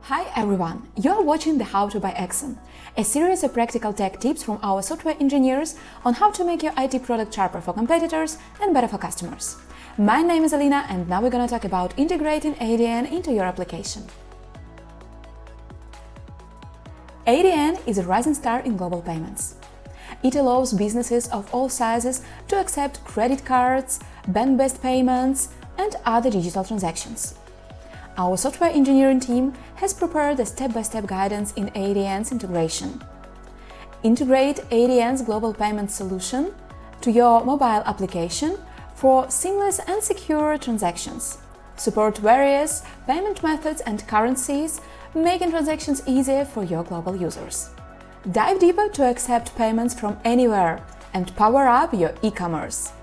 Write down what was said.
Hi everyone! You're watching the How to by Axon, a series of practical tech tips from our software engineers on how to make your IT product sharper for competitors and better for customers. My name is Alina and now we're gonna talk about integrating Adyen into your application. Adyen is a rising star in global payments. It allows businesses of all sizes to accept credit cards, bank-based payments, and other digital transactions. Our software engineering team has prepared a step-by-step guidance in Adyen's integration. Integrate Adyen's global payment solution to your mobile application for seamless and secure transactions. Support various payment methods and currencies, making transactions easier for your global users. Dive deeper to accept payments from anywhere and power up your e-commerce.